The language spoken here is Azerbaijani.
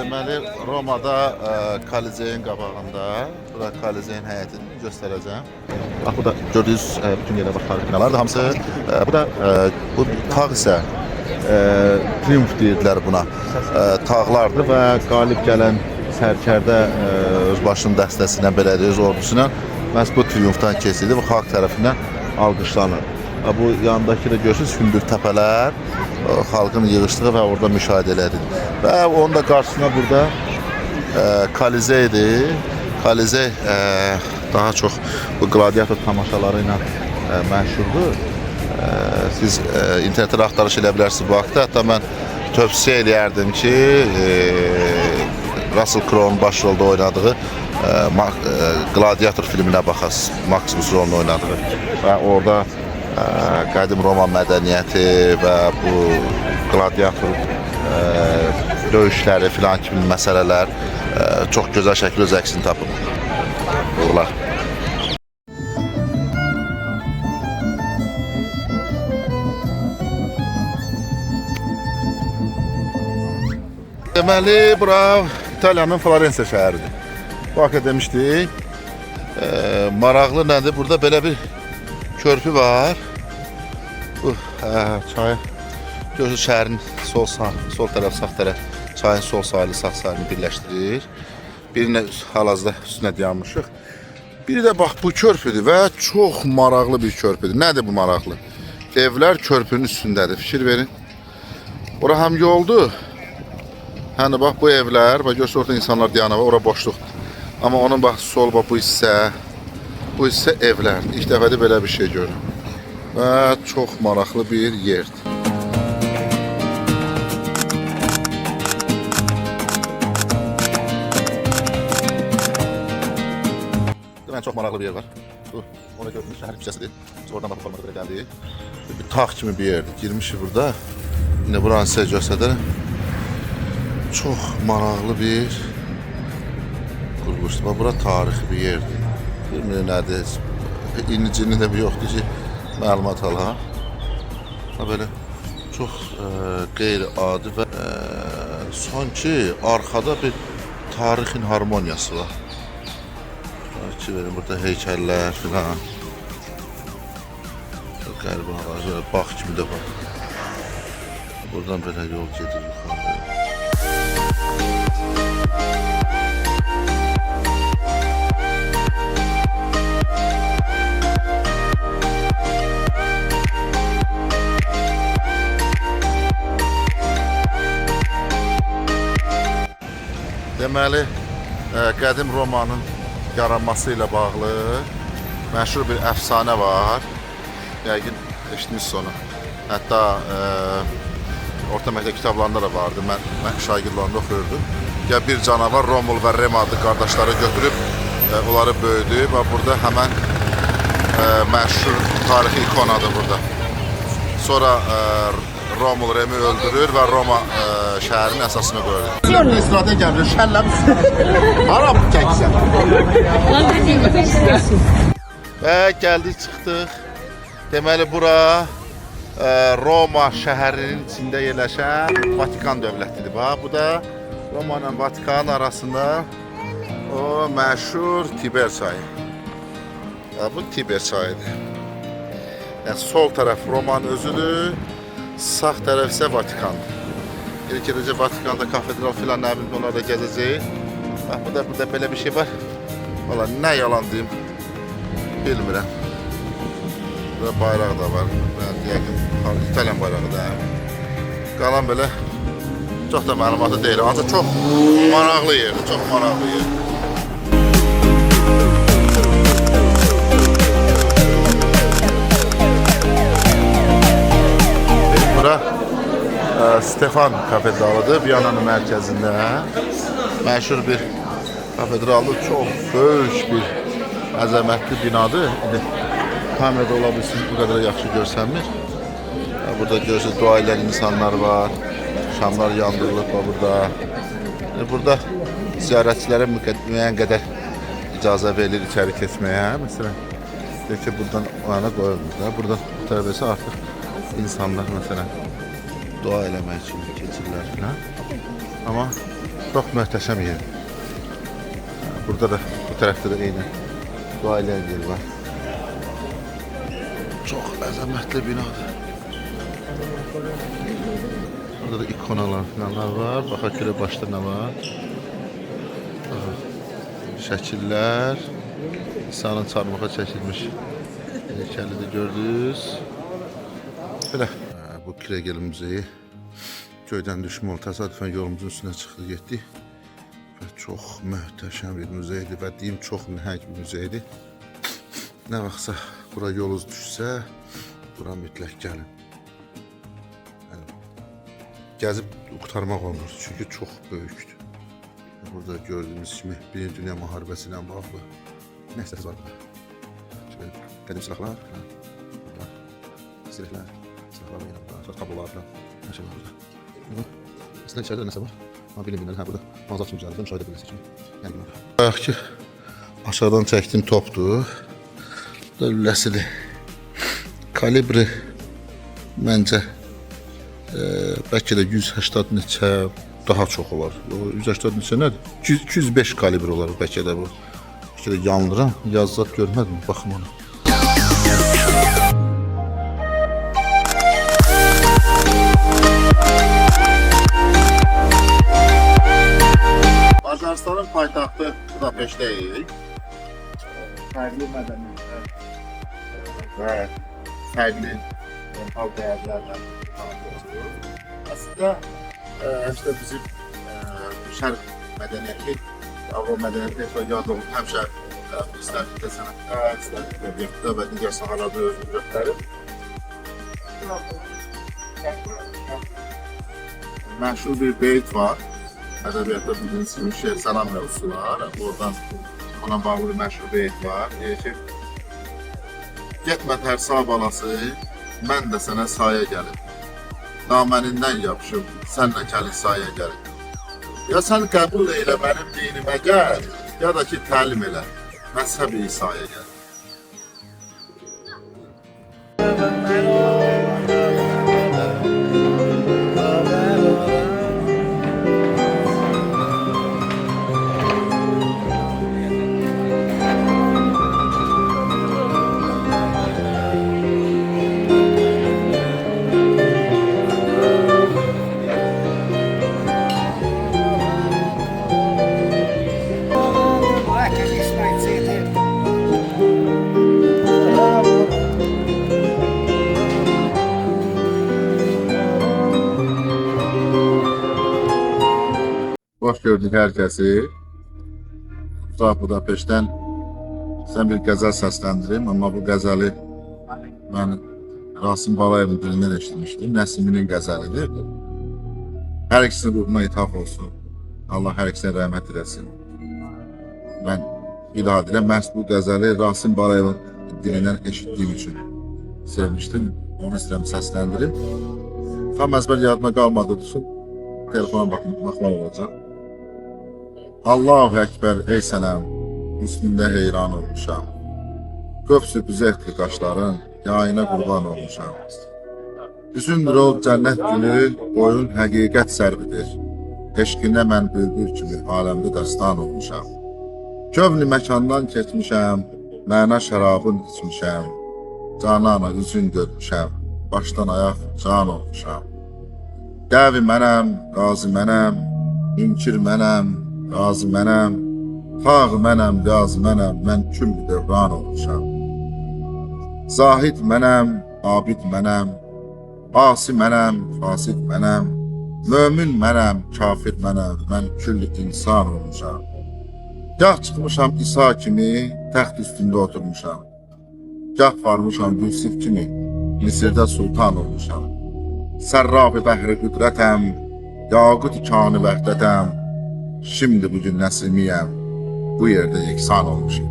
Deməli, Romada Kolizeyin qabağında, burada Kolizeyin həyətini göstərəcəm. Bax, burada gördüyünüz bütün yerdə bax, tarix binalardır hamısı. Bu da bu tağ isə triumf deyirlər buna. Tağlardır və qalib gələn sərkərdə özbaşının dəstəsinə, belə öz ordusuna məhz bu triumfdan keçildi və xalq tərəfindən alqışlanır. Bu yanındakı da görürsünüz hündür təpələr, xalqın yığışdığı və orada müşahidə elədik. Və onun da qarşısında burada Kolizeydir. Kolizey daha çox bu qladiator tamaşaları ilə məşhurdur. Siz internetdə axtarış edə bilərsiniz bu haqda. Hətta mən tövsiyə eləyərdim ki, Russell Crowe'un başrolda oynadığı Gladiator filminə baxasınız. Maximus rolunu oynadığı və orada qədim Roma mədəniyyəti və bu gladiator döyüşləri filan kimi məsələlər çox gözəl şəkildə öz əksini tapıb. Uğurlar. Deməli, bura İtaliyanın Florensiya şəhəridir. Bakı demişdik. Maraqlı nədir? Burada belə bir körpü var. Bu çayı görürsünüz, şəhərin sol tərəf, sağ tərəf, çayın sol sahili, sağ sahilini birləşdirir. Birinə hal-hazırda üstünə dayanmışıq. Biri də bax bu körpüdür və çox maraqlı bir körpüdür. Nədir bu maraqlı? Evlər körpünün üstündədir. Fikir verin. Ora həm yoldur. Hani bax bu evlər, bax görürsünüz orada insanlar dayanır, ora boşluqdur. Amma onun bax sol bax bu hissə evlərdir. İlk dəfədir belə bir şey görürüm. Və çox maraqlı bir yerdir. Deməli, çox maraqlı bir yer var. Bu, orada gördüyünüz şəhər küçəsidir. Biz oradan baxıb formada belə gəldik. Bir tağ kimi bir yerdir. Girmişik burada. Yine buranı sizə göstərirəm. Çox maraqlı bir quruluşdur. Bura tarixi bir yerdir. Bilmiyorum nədir. İnicini də bir yoxdur ki, məlumat alaq. Belə çox qeyri-adi və sanki arkada bir tarixin harmoniyası var. Ki verin, burada heykəllər filan. Qəribə ağacı, bağ kimi də var. Buradan belə yol gedir yuxarı. Deməli, qədim Romanın yaranması ilə bağlı məşhur bir əfsanə var. Yəqin eşitmişsiniz onu. Hətta orta məktəb kitablarında da vardı. Mən şagirdlərində oxuyurdum. Ya bir canavar Romul və Rem adlı qardaşları götürüb onları böyüdü və burada həmən məşhur tarixi ikonadır burada. Sonra Romul Rem'i öldürür və Roma şəhərinin əsasını qoyur. İstirahətə gəlir, şəlləb hara bu çəksən? Və gəldik, çıxdıq. Deməli, bura Roma şəhərinin içində yerləşən Vatikan dövlətidir. Bu da Roma ilə Vatikanın arasında o məşhur Tiber çayı. Bu Tiber çayıdır. Yəni, sol tərəf Romanın özüdür. Sağ tərəf isə Vatikandır. İlk edəcək Vatikanda kafedral filan nə bilim onlarda gəzəcəyik. Burada belə bir şey var. Valla nə yalan deyim bilmirəm. Burada bayraq da var. İtalyan bayrağı da. Qalan belə çox da məlumatı deyil. Ancaq çox maraqlı yerdir. Çox maraqlı yerdir. Bura Stefan katedralıdır. Viyana'nın mərkəzində məşhur bir katedralı, çox böyük bir əzəmətli binadır. Kamerada ola bilsin, bu qədər yaxşı görsənmir. Burada görürsünüz, dua edən insanlar var. Şamlar yandırılıb burada. Burada ziyarətçilərə müəyyən qədər icazə verilir içəri keçməyə. Məsələn, deyək ki, buradan o yana qoyulmur. Buradan bu tərəfə isə artıq insanlar məsələn dua eləmək üçün keçirlər filan. Amma Çox möhtəşəm yer. Burada da, bu tərəfdə də eynən ailə yeri var. Çox əzəmətli binadır. Burada da ikonalar falanlar var. Baxaq görə başda nə var? Şəkillər. İsa'nın çarmıxa çəkilmiş heykəli də gördünüz. Belə. Bu Kregel muzeyi. Göydən düşmə oldu. Təsadüfən yolumuzun üstünə çıxdı, getdik. Və çox möhtəşəm bir muzeydir və deyim, çox nəhəng bir muzeydir. Nə vaxtsa bura yolunuz düşsə, bura mütləq gəlin. Yəni, gəzib qurtarmaq olmur, çünki çox böyükdür. Burada gördüyünüz kimi Birinci Dünya Müharibəsi ilə bağlı nə hissəsi var burada? Şöyle qədim silahlar, silahlar, silahlar var, sonra kablolar falan, hər şey var burada. Aslında içəridə nəsə var, amma bilin, hə burada manzar üçün güzəldir, müşahidə edilməsi üçün. Yəni burada. Bayaq ki, aşağıdan çəkdim topdur. Bu da lüləsidir. Kalibri məncə bəlkə də 180 neçə daha çox olar. 180 neçə nədir? 205 kalibr olar bəlkə də bu. Bəlkə də yanlıram, yazat görmədim, baxım ona. Macarıstanın paytaxtı Budapeşt deyil. Fərqli mədəniyyətlər Və fərqli mental dəyərlərdən tanınır. aslında işte bizim şərq mədəniyyəti, Avro mədəniyyəti yad olub həmişə istərlikdə sənətdə, istərlikdə ədebiyyatda və digər sahalarda özünü göstərir. Məşhur bir beyt var. Ədəbiyyatda bildiğiniz kimi şeir salam mövzusu var. Oradan ona bağlı bir məşhur beyt var. Deyir ki, getmə tərsa balası, mən də sənə sayə gəlim. Namənindən yapışıb, sənlə kəli sayə gəlim. Ya sən qəbul elə mənim dinimə gəl, ya da ki təlim elə, məzhəb-i İsa'ya gəl. Hoş gördük herkesi. Uzaq Budapeşt'ten sən bir qəzəl səsləndirim, amma bu qəzəli mən Rasim Balayevin dilindən eşitmişdim. Nəsiminin qəzəlidir. Hər ikisinin ruhuna ithaf olsun. Allah hər ikisinə rəhmət eləsin. Mən ilah diləm, məhz bu qəzəli Rasim Balayevin dilindən eşitdiyim üçün sevmişdim. Onu istəyirəm səsləndirim. Tam əzbər yadıma qalmadı, tutsun. Telefona baxmaq olacaq. Allahu Ekber ey sənəm, üstündə heyran olmuşam. Qövsü büzəkli qaşların, yayına qurban olmuşam. Üzündür o cənnət günü, boyun həqiqət sərvidir. Eşqinə mən bülbül kimi aləmdə dəstan olmuşam. Kövni məkandan keçmişəm, məna şərabın içmişəm. Canana üzün görmüşəm, başdan ayaq can olmuşam. Dəvi mənəm, qazi mənəm, münkir mənəm, qazi mənəm, xaq mənəm, qazi mənəm, mən külli dövran olmuşam. Zahid mənəm, abid mənəm, asi mənəm, fasid mənəm, mömin mənəm, kafir mənəm, mən külli insan olmuşam. Gah çıxmışam İsa kimi, təxt üstündə oturmuşam. Gah varmışam Yusuf kimi, Misirdə sultan olmuşam. Sərrab-ı bəhri qüdrətəm, yaqut ikanı vəhdətəm. Şimdi bugün nəsimiyəm, bu yerdə yeksan olmuşum.